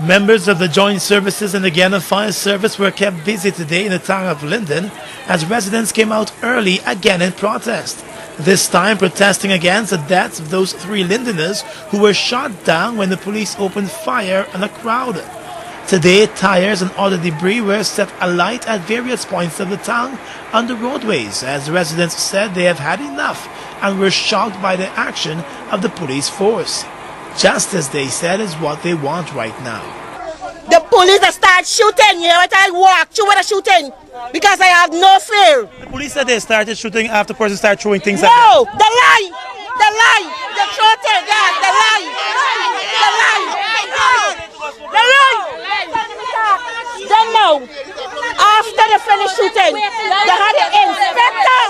Members of the Joint Services and the Guyana Fire Service were kept busy today in the town of Linden as residents came out early again in protest. This time protesting against the deaths of those 3 Lindeners who were shot down when the police opened fire on a crowd. Today, tires and other debris were set alight at various points of the town on the roadways as residents said they have had enough and were shocked by the action of the police force. Justice, they said, is what they want right now. The police that start shooting, you know what I walk through with the shooting because I have no fear. The police said they started shooting after persons started throwing things at them. No, the lie, the shooting, yes, the lie, the lie, the lie. Then now, after they finished shooting, they had the inspector.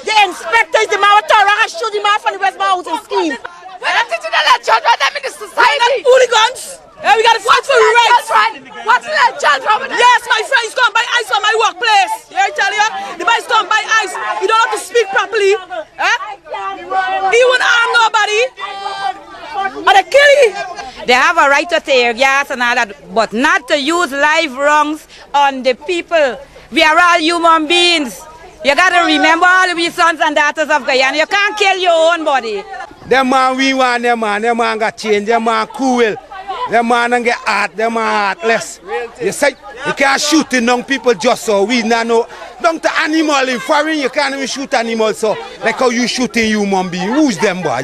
The inspector is the man who turned around and shoot him off on the West Mountain scheme. We're not teaching the children them in the society. Hooligans. Yeah, we got to fight for the rights. What's the children? Yes, my friend is going to buy ice from my workplace. Yeah, I tell you, the boy is going to buy ice. You don't have to speak properly. He won't harm nobody. Or they kill you. They have a right to tear gas and all that, but not to use live wrongs on the people. We are all human beings. You got to remember all we sons and daughters of Guyana. You can't kill your own body. Them man we want, them man got change, them man cool. Them man don't get heart, them man heartless. You say you can't shoot young people just so we know. Don't the animal in foreign, you can't even shoot animals so like how you shooting human being. Who's them boy?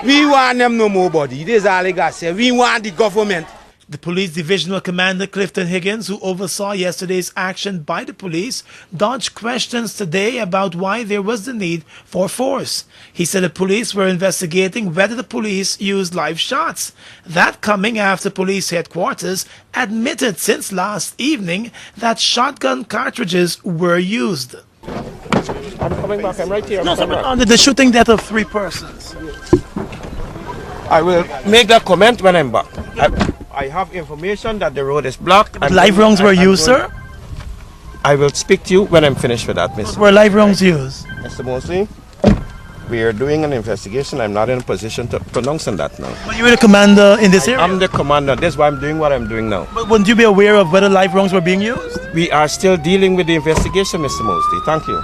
We want them no more body. This is all I got to say. We want the government. The police divisional commander Clifton Higgins, who oversaw yesterday's action by the police, dodged questions today about why there was the need for force. He said the police were investigating whether the police used live shots. That coming after police headquarters admitted since last evening that shotgun cartridges were used. I'm coming back. I'm right here. No, sir, under the shooting death of 3 persons. I will make that comment when I'm back. I have information that the road is blocked. Live wrongs were used, sir? I will speak to you when I'm finished with that, Mr. Were live wrongs used? Mr. Mosley, we are doing an investigation. I'm not in a position to pronounce on that now. But you were the commander in this area? I'm the commander. That's why I'm doing what I'm doing now. But wouldn't you be aware of whether live wrongs were being used? We are still dealing with the investigation, Mr. Mosley. Thank you.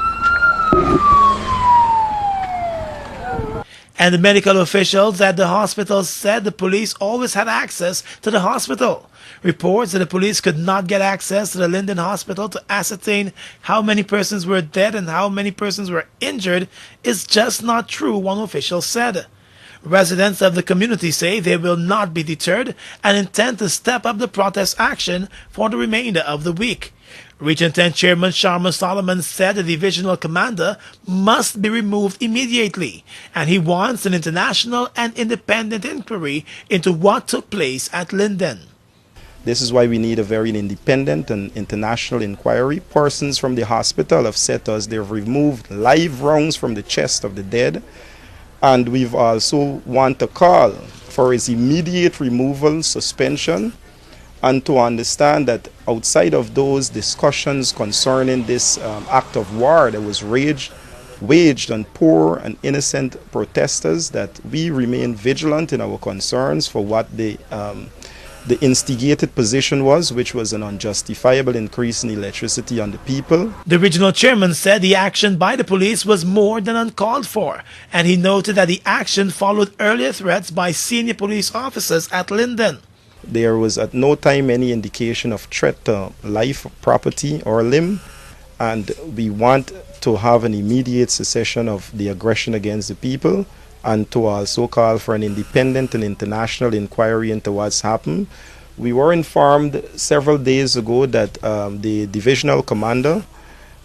And the medical officials at the hospital said the police always had access to the hospital. Reports that the police could not get access to the Linden hospital to ascertain how many persons were dead and how many persons were injured is just not true, one official said. Residents of the community say they will not be deterred and intend to step up the protest action for the remainder of the week. Region 10 Chairman Sharma Solomon said the divisional commander must be removed immediately, and he wants an international and independent inquiry into what took place at Linden. This is why we need a very independent and international inquiry. Persons from the hospital have said to us they've removed live rounds from the chest of the dead, and we've also want to call for his immediate removal, suspension, and to understand that outside of those discussions concerning this act of war that was waged on poor and innocent protesters, that we remain vigilant in our concerns for what the instigated position was, which was an unjustifiable increase in electricity on the people. The regional chairman said the action by the police was more than uncalled for, and he noted that the action followed earlier threats by senior police officers at Linden. There was at no time any indication of threat to life, property, or limb, and we want to have an immediate cessation of the aggression against the people and to also call for an independent and international inquiry into what's happened. We were informed several days ago that the divisional commander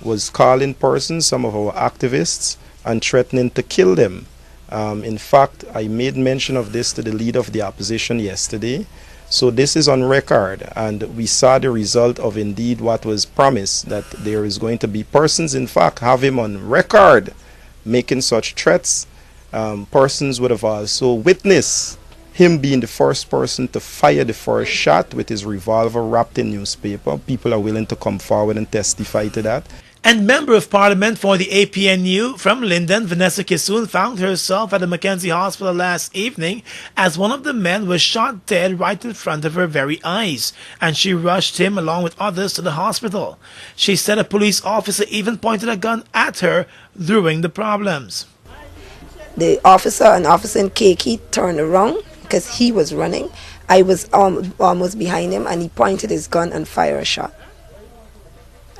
was calling persons, some of our activists, and threatening to kill them. In fact, I made mention of this to the leader of the opposition yesterday. So this is on record, and we saw the result of indeed what was promised, that there is going to be persons, in fact, have him on record making such threats. Persons would have also witnessed him being the first person to fire the first shot with his revolver wrapped in newspaper. People are willing to come forward and testify to that. And Member of Parliament for the APNU from Linden, Vanessa Kisoon, found herself at the Mackenzie Hospital last evening as one of the men was shot dead right in front of her very eyes, and she rushed him along with others to the hospital. She said a police officer even pointed a gun at her during the problems. The officer in Keiki turned around because he was running. I was almost behind him, and he pointed his gun and fired a shot.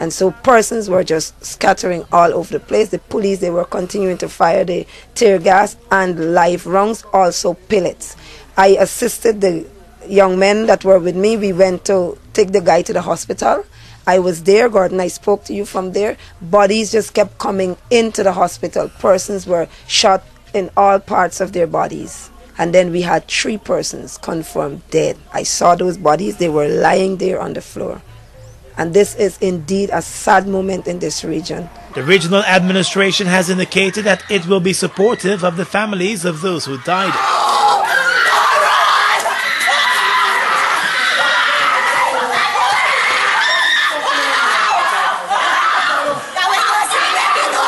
And so persons were just scattering all over the place. The police, they were continuing to fire the tear gas and live rounds, also pellets. I assisted the young men that were with me. We went to take the guy to the hospital. I was there, Gordon, I spoke to you from there. Bodies just kept coming into the hospital. Persons were shot in all parts of their bodies. And then we had 3 persons confirmed dead. I saw those bodies. They were lying there on the floor. And this is indeed a sad moment in this region. The regional administration has indicated that it will be supportive of the families of those who died.